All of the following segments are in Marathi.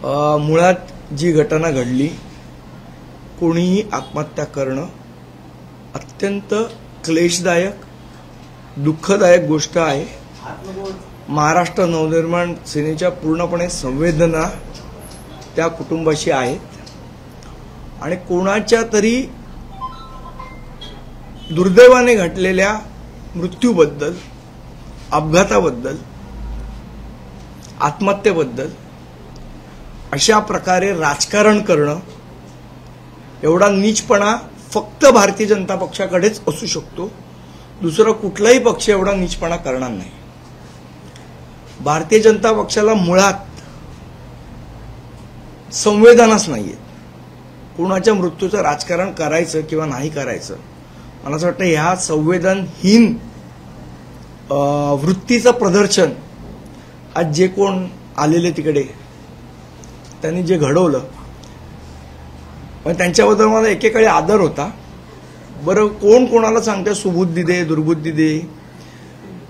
मुळात जी घटना घडली, कोणीही आत्महत्या करणं अत्यंत क्लेशदायक, दुःखदायक गोष्ट आहे। महाराष्ट्र नवनिर्माण सेनेच्या पूर्णपणे संवेदना त्या कुटुंबाशी आहेत आणि कोणाच्या तरी दुर्दैवाने घडलेल्या मृत्यूबद्दल, अपघाताबद्दल, आत्महत्येबद्दल अशा प्रकारे राजकारण करणं एवढा नीचपणा फक्त भारतीय जनता पक्षाकडेच असू शकतो। दुसरा कुठलाही पक्ष एवढा नीचपणा करणार नाही। भारतीय जनता पक्षाला मुळात संवेदनाच नाहीये। कोणाच्या मृत्यूचं राजकारण करायचं किंवा नाही करायचं, मला असं वाटतं ह्या संवेदनहीन वृत्तीचं प्रदर्शन आज जे कोण आलेले तिकडे त्यांनी जे घडवलं, पण त्यांच्याबद्दल मला एकेकाळी आदर होता। बरं, कोण कोणाला सांगते सुबुद्धी दे, दुर्बुद्धी दे,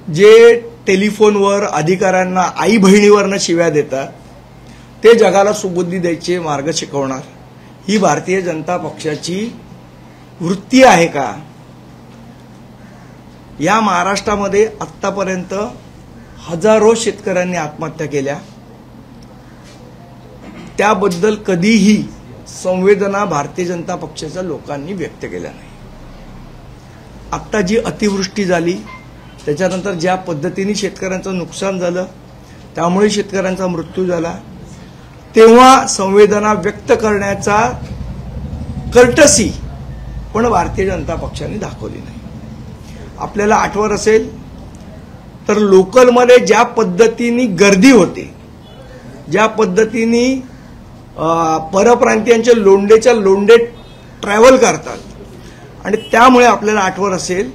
जे टेलिफोनवर अधिकाऱ्यांना आई बहिणीवरनं शिव्या देतात ते जगाला सुबुद्धी द्यायचे मार्ग शिकवणार, ही भारतीय जनता पक्षाची वृत्ती आहे का? या महाराष्ट्रामध्ये आतापर्यंत हजारो शेतकऱ्यांनी आत्महत्या केल्या, त्याबद्दल कधीही संवेदना भारतीय जनता पक्षाच्या लोकांनी व्यक्त केल्या नाही। आता जी अतिवृष्टी झाली, त्याच्यानंतर ज्या पद्धतीने शेतकऱ्यांचं नुकसान झालं, त्यामुळे शेतकऱ्यांचा मृत्यू झाला, तेव्हा संवेदना व्यक्त करण्याचा कर्टसी पण भारतीय जनता पक्षाने दाखवली नाही। आपल्याला आठवत असेल तर लोकलमध्ये ज्या पद्धतीने गर्दी होते, ज्या पद्धतीने परप्रांतीयांचे लोंडेच्या लोंडे ट्रॅव्हल करतात आणि त्यामुळे आपल्याला आठवत असेल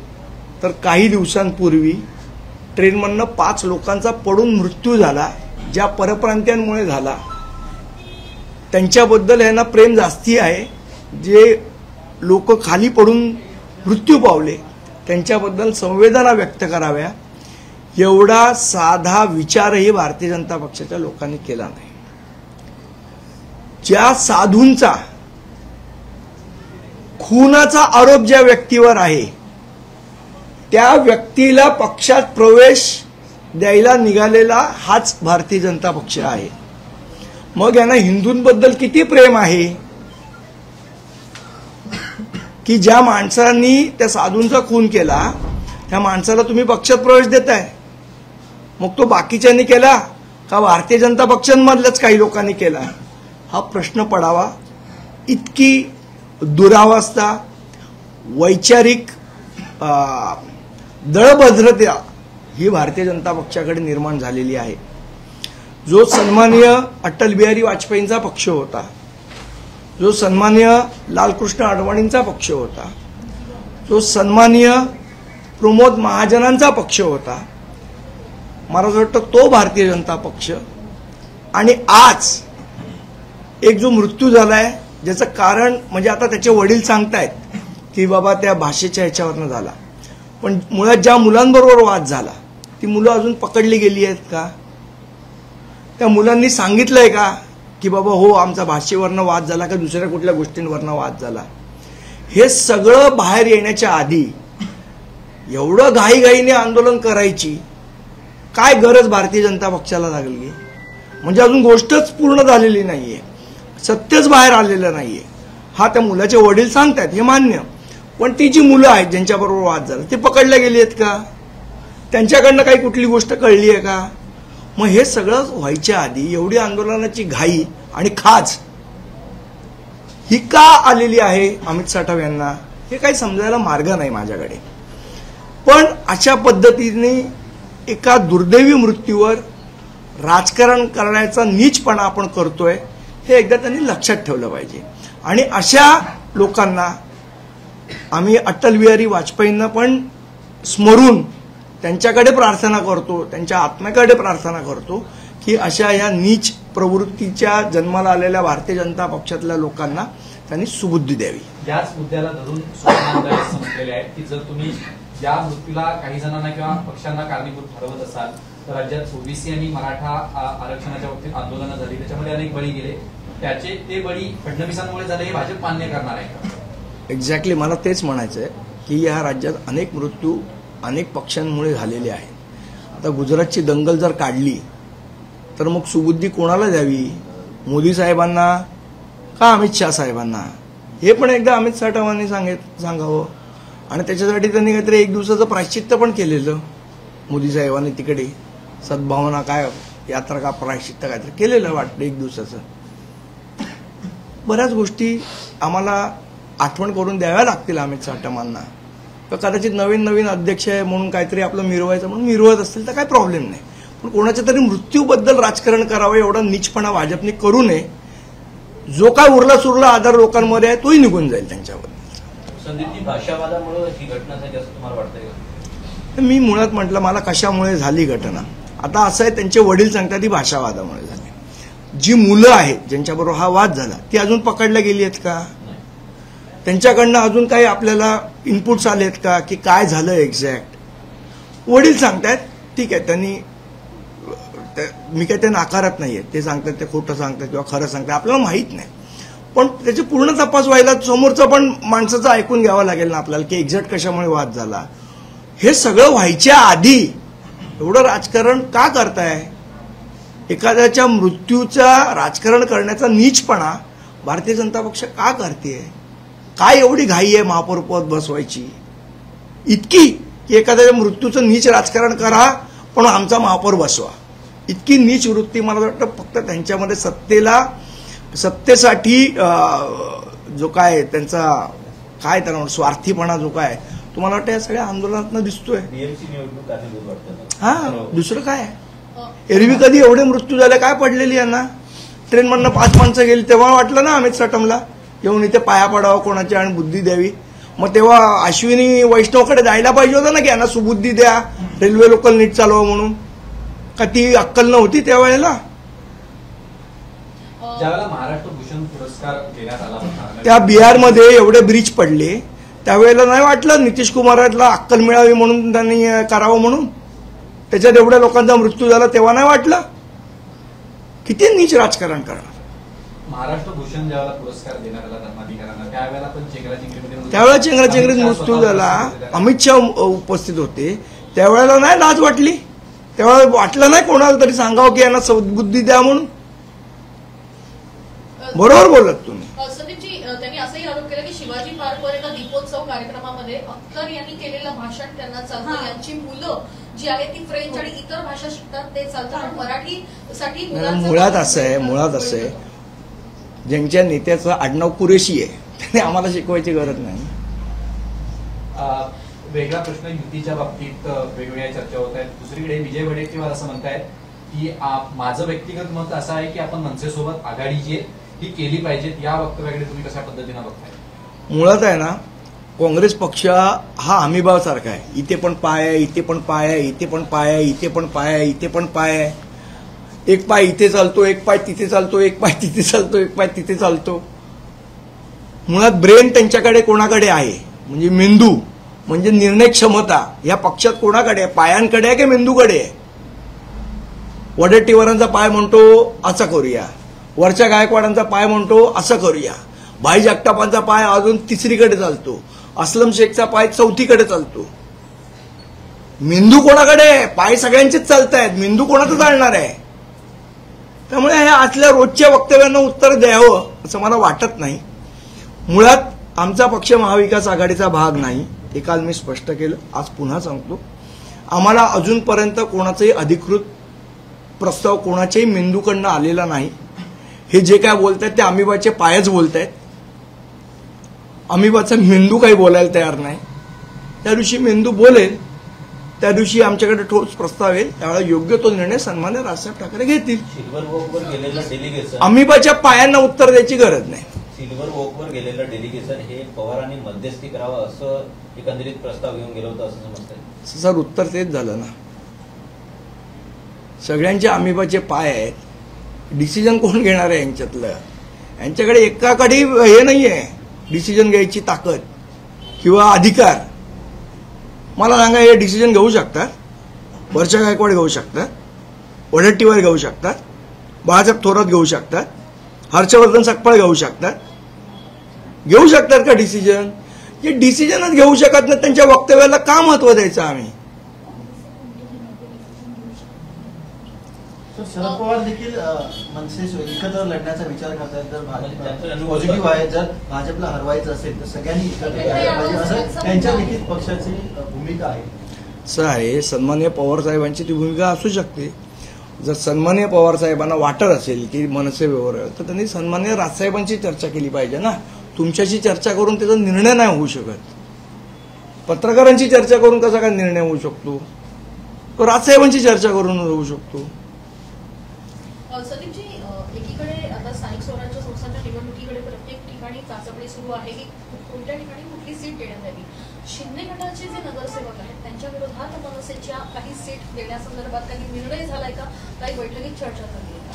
तर काही दिवसांपूर्वी ट्रेनमधनं 5 लोकांचा पडून मृत्यू झाला, ज्या परप्रांतीयांमुळे झाला। त्यांच्याबद्दल यांना प्रेम जास्ती आहे, जे लोक खाली पडून मृत्यू पावले त्यांच्याबद्दल संवेदना व्यक्त कराव्या, एवढा साधा विचारही भारतीय जनता पक्षाच्या लोकांनी केला नाही। ज्या साधूंचा खुनाचा आरोप ज्या व्यक्तीवर आहे, त्या व्यक्तीला पक्षात प्रवेश द्यायला निघालेला हाच भारतीय जनता पक्ष आहे। मग यांना हिंदूंबद्दल किती प्रेम आहे की ज्या माणसांनी त्या साधूंचा खून केला त्या माणसाला तुम्ही पक्षात प्रवेश देताय? मग तो बाकीच्यांनी केला का भारतीय जनता पक्षांमधल्याच काही लोकांनी केला? हा प्रश्न पडावा। इतकी दुरावस्था, वैचारिक दळभद्रता ही भारतीय जनता पक्षाकडे निर्माण झालेली आहे। जो सन्माननीय अटल बिहारी वाजपेयींचा पक्ष होता, जो सन्माननीय लालकृष्ण अडवाणींचा पक्ष होता, जो सन्माननीय प्रमोद महाजनांचा पक्ष होता, मला असं वाटतं तो भारतीय जनता पक्ष, आणि आज एक जो मृत्यू झालाय ज्याचं कारण म्हणजे आता त्याचे वडील सांगतायत की बाबा त्या भाषेच्या ह्याच्यावरनं झाला, पण मुळात ज्या मुलांबरोबर वाद झाला ती मुलं अजून पकडली गेली आहेत का? त्या मुलांनी सांगितलंय का की बाबा हो आमचा भाषेवरनं वाद झाला का दुसऱ्या कुठल्या गोष्टींवरनं वाद झाला? हे सगळं बाहेर येण्याच्या आधी एवढं घाईघाईने आंदोलन करायची काय गरज भारतीय जनता पक्षाला लागली? म्हणजे अजून गोष्टच पूर्ण झालेली नाहीये, सत्यच बाहेर आलेलं नाहीये। हा त्या मुलाचे वडील सांगतात हे मान्य, पण ती जी मुलं आहेत ज्यांच्याबरोबर वाद झाला ते पकडल्या गेली आहेत का? त्यांच्याकडनं काही कुठली गोष्ट कळली आहे का? मग हे सगळं व्हायच्या आधी एवढी आंदोलनाची घाई आणि खाज ही का आलेली आहे अमित साठव यांना, हे काही समजायला मार्ग नाही माझ्याकडे। पण अशा पद्धतीने एका दुर्दैवी मृत्यूवर राजकारण करण्याचा नीचपणा आपण करतोय हे एकदा त्यांनी लक्षात ठेवलं पाहिजे। आणि अशा लोकांना आम्ही अटल बिहारी वाजपेयींना पण स्मरून त्यांच्याकडे प्रार्थना करतो, त्यांच्या आत्म्याकडे प्रार्थना करतो की अशा या नीच प्रवृत्तीच्या जन्माला आलेल्या भारतीय जनता पक्षातल्या लोकांना त्यांनी सुबुद्धी द्यावी। याच मुद्द्याला धरून सुप्रीम सांगितलेले आहे की जर तुम्ही या मृत्यूला काही जणांना किंवा पक्षांना कारणीभूत ठरवत असाल राज्यात ओबीसी आणि मराठा आरक्षणाच्या बाबतीत आंदोलनं झाली, त्याच्यामध्ये अनेक बळी गेले. ते बळी फडणवीसांमुळे झाले हे भाजप मान्य करणार आहे का? एक्झॅक्टली मला तेच म्हणायचं आहे की या राज्यात अनेक मृत्यू अनेक पक्षांमुळे झालेले आहेत. आता गुजरातची दंगल जर काढली तर मग सुबुद्धी कोणाला द्यावी? मोदी साहेबांना का अमित शाह साहेबांना? हे पण एकदा अमित साहेबांनी सांगावं. आणि त्याच्यासाठी त्यांनी काहीतरी एक दिवसाचं प्रायश्चित्त पण केलेलं. मोदी साहेबांनी तिकडे सद्भावना काय यात्रा का प्रायश्चित्त काहीतरी केलेलं वाटतं एक दिवसाचं. बऱ्याच गोष्टी आम्हाला आठवण करून द्याव्या लागतील अमित साहेबांना. तर कदाचित नवीन अध्यक्ष आहे म्हणून काहीतरी आपलं मिरवायचं म्हणून मिरवत असतील तर काही प्रॉब्लेम नाही. पण कोणाच्या तरी मृत्यूबद्दल राजकारण करावं एवढा नीचपणा भाजपने करू नये. जो काय उरला सुरला आधार लोकांमध्ये आहे तोही निघून जाईल त्यांच्यावर. संदीपजी, भाषावादामुळे ही घटना झाली असं तुम्हाला वाटतंय? मी मुळात म्हटलं मला कशामुळे झाली घटना. आता असं आहे, त्यांचे वडील सांगतात ती भाषावादामुळे झाली. जी मुलं आहेत ज्यांच्याबरोबर हा वाद झाला ती अजून पकडल्या गेली आहेत का? त्यांच्याकडनं अजून काही आपल्याला इनपुट्स आले आहेत का की काय झालं एक्झॅक्ट? वडील सांगतायत, ठीक आहे, त्यांनी मी काय ते नाकारत नाहीये. ते सांगतात ते खोटं सांगतात किंवा खरं सांगतात आपल्याला माहीत नाही. पण त्याचे पूर्ण तपास व्हायला समोरचं पण माणसाचं ऐकून घ्यावं लागेल ना आपल्याला की एक्झॅक्ट कशामुळे वाद झाला. हे सगळं व्हायच्या आधी एवढं राजकारण का करताय? एखाद्याच्या मृत्यूचा राजकारण करण्याचा नीचपणा भारतीय जनता पक्ष का करतेय? काय एवढी घाई आहे महापौर पद बसवायची इतकी की एखाद्याच्या मृत्यूचं नीच राजकारण करा पण आमचा महापौर बसवा? इतकी नीच वृत्ती मला वाटतं फक्त त्यांच्यामध्ये सत्तेसाठी जो काय त्यांचा काय त्याला स्वार्थीपणा जो काय तुम्हाला वाटतं या सगळ्या आंदोलनातनं दिसतोय. हा, दुसरं काय? एरवी कधी एवढे मृत्यू झाले काय पडलेली यांना? ट्रेनमधनं 5 माणसं गेली तेव्हा वाटलं ना अमित साटमला येऊन इथे पाया पडावं कोणाची आणि बुद्धी द्यावी. मग तेव्हा अश्विनी वैष्णवकडे जायला पाहिजे होतं ना की यांना सुबुद्धी द्या, रेल्वे लोकल नीट चालवा म्हणून. का ती अक्कल नव्हती त्यावेळेला? ज्यावेळेला महाराष्ट्र भूषण पुरस्कार देण्यात आला होता त्या बिहारमध्ये एवढे ब्रिज पडले त्यावेळेला नाही वाटलं नितीश कुमारला अक्कल मिळावी म्हणून त्यांनी करावं म्हणून? त्याच्यात एवढ्या लोकांचा मृत्यू झाला तेव्हा नाही वाटलं? किती नीच राजकारण करणार? महाराष्ट्र भूषण ज्यावेळेला पुरस्कार देण्यात आला धर्माधिकाऱ्यांना त्यावेळेला पण त्यावेळेला चेंगराचेंगरीत मृत्यू झाला. अमित शाह उपस्थित होते त्यावेळेला नाही लाज वाटली? त्यावेळेला वाटलं नाही कोणाला तरी सांगावं की यांना सद्बुद्धी द्या म्हणून? बरोबर बोलत तुम्ही. संदीपजी, त्यांनी असंही आरोप केला की शिवाजी पार्कवर एका दीपोत्सव कार्यक्रमामध्ये अख्तर यांनी केलेलं भाषण त्यांना चालतं. यांची मुलं जी आहेत ती फ्रेंच आणि इतर भाषा शिकतात ते चालतं पण मराठीसाठी मुळात असं आहे ज्यांच्या नेत्याचं आडनाव कुरेशी आहे त्याने आम्हाला शिकवायची गरज नाही. वेगळा प्रश्न युतीच्या बाबतीत वेगवेगळ्या चर्चा होत आहेत. दुसरीकडे विजय वडेट्टीवार असं म्हणतायत की माझं व्यक्तिगत मत असं आहे की आपण मनसेसोबत आघाडी जी आहे ही केली पाहिजे. या वक्तव्याकडे तुम्ही कशा पद्धतीनं बघताय? मुळात आहे ना, काँग्रेस पक्ष हा हमीभाव सारखा आहे. इथे पण पाय आहे, इथे पण पाय आहे, इथे पण पाय आहे, इथे पण पाय आहे, इथे पण पाय आहे. एक पाय इथे चालतो, एक पाय तिथे चालतो, एक पाय तिथे चालतो, एक पाय तिथे चालतो. मुळात ब्रेन त्यांच्याकडे कोणाकडे आहे म्हणजे मेंदू म्हणजे निर्णय क्षमता या पक्षात कोणाकडे आहे? पायांकडे आहे की मेंदूकडे आहे? वडेट्टीवारांचा पाय म्हणतो असं करूया, वरच्या गायकवाडांचा पाय म्हणतो असं करूया, भाई जगतापांचा पाय अजून तिसरीकडे चालतो, असलम शेखचा पाय चौथीकडे चालतो. मेंदू कोणाकडे आहे? पाय सगळ्यांचेच चालत आहेत, मेंदू कोणाचं चालणार आहे? त्यामुळे ह्या असल्या रोजच्या वक्तव्यांना उत्तर द्यावं असं मला वाटत नाही. मुळात आमचा पक्ष महाविकास आघाडीचा भाग नाही हे काल मी स्पष्ट केलं, आज पुन्हा सांगतो. आम्हाला अजूनपर्यंत कोणाचाही अधिकृत प्रस्ताव कोणाच्याही मेंदूकडनं आलेला नाही. हे जे काय बोलतायत ते अमिबाचे पायच बोलतायत. अमिबाचा मेंदू काही बोलायला तयार नाही. त्या दिवशी मेंदू बोलेल त्या दिवशी आमच्याकडे ठोस प्रस्ताव येईल, त्यावेळेला योग्य तो निर्णय सन्मान्य राजसाहेब ठाकरे घेतील. सिल्वर वॉकवर गेलेलं डेलिगेशन अमिबाच्या पायांना उत्तर द्यायची गरज नाही. सिल्वर वॉकवर गेलेलं डेलिगेशन हे पवारांनी मध्यस्थी करावं असं एकंदरीत प्रस्ताव घेऊन गेलं होतं असं समजतंय. सर उत्तर तेच झालं ना. सगळ्यांचे अमिबाचे पाय आहेत. डिसिजन कोण घेणार आहे यांच्यातलं? यांच्याकडे एकाकडे हे नाहीये डिसिजन घ्यायची ताकद किंवा अधिकार. मला सांगा हे डिसिजन घेऊ शकतात? वरच्या गायकवाड घेऊ शकतात? वडेट्टीवार घेऊ शकतात, बाळासाहेब थोरात घेऊ शकतात, हर्षवर्धन सकपाळ घेऊ शकतात का डिसिजन? जे डिसिजनच घेऊ शकत नाही त्यांच्या वक्तव्याला का महत्व द्यायचं आम्ही? शरद पवार देखील मनसे एकत्र लढण्याचा विचार करतायत. जर भाजप पॉझिटिव्ह आहे, जर भाजपला हरवायचं असेल तर सगळ्यांनी एकत्र यायला पाहिजे असं त्यांच्या देखील पक्षाची भूमिका आहे. असं आहे, सन्माननीय पवार साहेबांची ती भूमिका असू शकते. जर सन्माननीय पवार साहेबांना वाटत असेल की मनसे व्यवहार, तर त्यांनी सन्माननीय राजसाहेबांची चर्चा केली पाहिजे ना. तुमच्याशी चर्चा करून त्याचा निर्णय नाही होऊ शकत. पत्रकारांची चर्चा करून कसा काय निर्णय होऊ शकतो? तो राजसाहेबांची चर्चा करून होऊ शकतो. सदीपजी, एकीकडे आता स्थानिक स्वराज्य संस्थांच्या निवडणुकीकडे प्रत्येक ठिकाणी चाचपणी सुरू आहे की कोणत्या ठिकाणी कुठली सीट देण्यात यावी. शिंदे गटाचे जे नगरसेवक आहेत त्यांच्या विरोधात मनसेच्या काही सीट देण्यासंदर्भात काही निर्णय झालाय का? काही बैठकीत चर्चा झाली आहे का?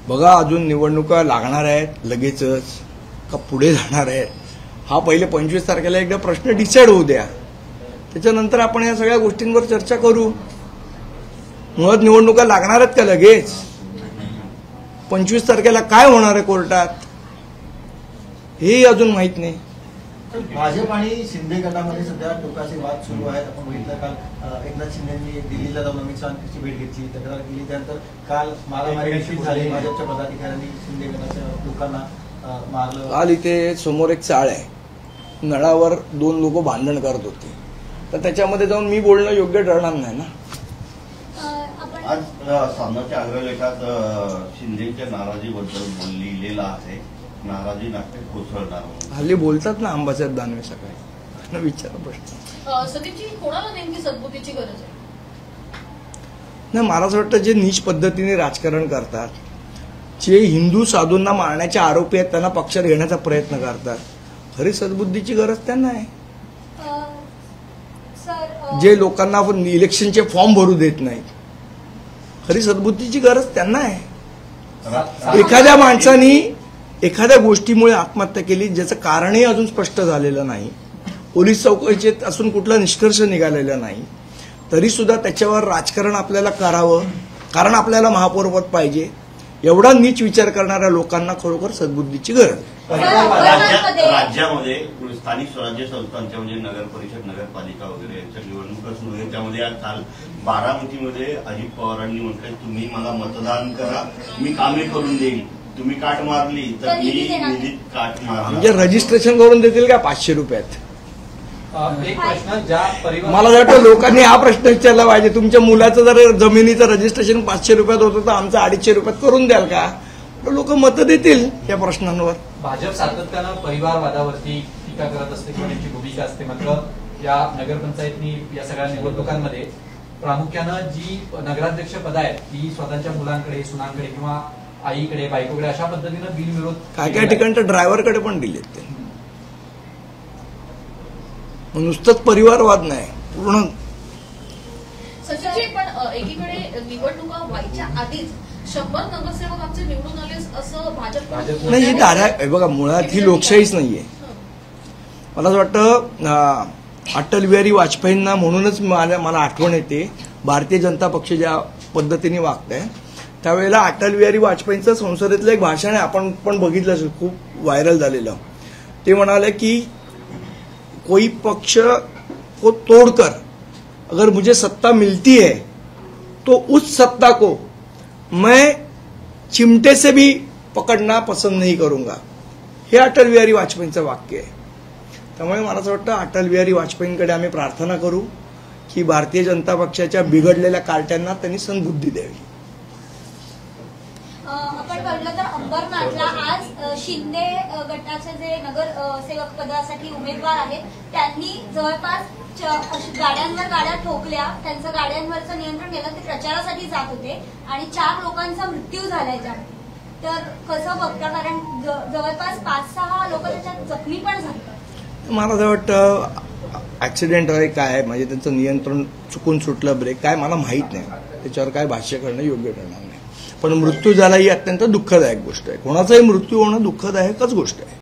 बघा, अजून निवडणुका लागणार आहेत लगेचच का पुढे जाणार आहेत? हा पहिले 25 तारखेला एकदा प्रश्न डिसाईड होऊ द्या, त्याच्यानंतर आपण या सगळ्या गोष्टींवर चर्चा करू. मुळात निवडणुका लागणार आहेत का लगेच? 25 तारखेला काय होणार आहे कोर्टात हेही अजून माहित नाही. भाजप आणि शिंदे गटामध्ये सध्या टोकाचे वाद सुरू आहेत. आपण बघितलं काल एकनाथ शिंदेंनी दिल्लीला जाऊन अमित शहाची भेट घेतली, तक्रार केली. त्यानंतर काल मारामारी झाली, भाजपच्या पदाधिकाऱ्यांनी शिंदे गटाच्या लोकांना मारलं. काल इथे समोर एक चाळ आहे, नळावर 2 लोक भांडण करत होते, तर त्याच्यामध्ये जाऊन मी बोलणं योग्य ठरणार नाही ना. आज सामनाच्या अहवालेखात शिंदेच्या नाराजीबद्दल लिहिलेलं आहे, नाराजी नाट्य कोसळणार. हल्ली बोलतात ना अंबासाहेब दानवे सकाळी, विचारा प्रश्न. सदीपजी, कोणाला नेमकी सद्बुद्धीची गरज आहे? नाही, मला असं वाटतं जे नीच पद्धतीने राजकारण करतात, जे हिंदू साधूंना मारण्याचे आरोपी आहेत त्यांना पक्षात घेण्याचा प्रयत्न करतात, खरी सद्बुद्धीची गरज त्यांना आहे. जे लोकांना इलेक्शनचे फॉर्म भरू देत नाहीत, खरी सद्बुद्धीची गरज त्यांना आहे. एखाद्या माणसानी एखाद्या गोष्टीमुळे आत्महत्या केली ज्याचं कारणही अजून स्पष्ट झालेलं नाही, पोलीस चौकशीत असून कुठला निष्कर्ष निघालेला नाही, तरी सुद्धा त्याच्यावर राजकारण आपल्याला करावं, कारण आपल्याला महापौरपद पाहिजे, एवढा नीच विचार करणाऱ्या लोकांना खरोखर सद्बुद्धीची गरज. राज्यामध्ये स्थानिक स्वराज्य संस्थांच्या म्हणजे नगर परिषद, नगरपालिका वगैरे यांच्या निवडणुका सुरू आहे. त्यामध्ये काल बारामतीमध्ये अजित पवारांनी म्हटलं, तुम्ही मला मतदान करा, मी कामे करून देईल, तुम्ही काट मारली तर मी निधीत काट मारली. म्हणजे रजिस्ट्रेशन करून देतील का 500 रुपयात? एक प्रश्न, ज्या परिवार मला वाटतं लोकांनी हा प्रश्न विचारला पाहिजे, तुमच्या मुलाचं जर जमिनीचं रजिस्ट्रेशन 500 रुपयात होतं तर आमचं 250 रुपयात करून द्याल का? लोक मतं देतील या प्रश्नांवर. भाजप सातत्यानं परिवारवादावरती टीका करत असते किंवा त्यांची भूमिका असते, मात्र या नगरपंचायतनी या सगळ्या निवडणुकांमध्ये प्रामुख्यानं जी नगराध्यक्ष पद आहेत ती स्वतःच्या मुलांकडे, सुनांकडे किंवा आईकडे, बायकोकडे अशा पद्धतीनं बिनविरोध काय ठिकाणी तर ड्रायव्हरकडे पण दिलेत ते. नुसतंच परिवारवाद नाही, पूर्ण. सचिनजी, पण एकीकडे निवडणुका व्हायच्या आधीच 100 नगरसेवक आमचे निवडून आले असं भाजप नाही. ही बघा, मुळात ही लोकशाहीच नाहीये. मला असं वाटतं अटल बिहारी वाजपेयींना म्हणूनच मला आठवण येते, भारतीय जनता पक्ष ज्या पद्धतीने वागतंय त्यावेळेला अटल बिहारी वाजपेयींचं संसदेतलं एक भाषण आहे, आपण पण बघितलं असेल, खूप व्हायरल झालेलं. ते म्हणाले की कोई पक्ष को तोड़कर अगर मुझे सत्ता मिलती है तो उस सत्ता को मैं चिमटे से भी पकडना पसंद नहीं करूंगा. हे अटल बिहारी वाजपेयींचं वाक्य आहे. त्यामुळे मला असं वाटतं अटल बिहारी वाजपेयींकडे आम्ही प्रार्थना करू की भारतीय जनता पक्षाच्या बिघडलेल्या कार्ट्यांना त्यांनी सद्बुद्धी द्यावी. आपण पाहिलं तर अंबरनाथला आज शिंदे गटाचे जे नगरसेवक पदासाठी उमेदवार आहेत त्यांनी जवळपास गाड्यांवर गाड्या ठोकल्या, त्यांचं गाड्यांवरचं नियंत्रण गेलं, ते प्रचारासाठी जात होते आणि 4 लोकांचा मृत्यू झालाय त्यात. तर कसं बघता, कारण जवळपास 5-6 लोक त्याच्यात जखमी पण झाले. मला असं वाटतं ऍक्सिडेंट आहे काय, म्हणजे त्यांचं नियंत्रण चुकून सुटलं, ब्रेक काय मला माहीत नाही, त्याच्यावर काय भाष्य करणं योग्य ठरणार नाही. पण मृत्यू झाला ही अत्यंत दुःखदायक गोष्ट आहे. कोणाचाही मृत्यू होणं दुःखदायकच गोष्ट आहे.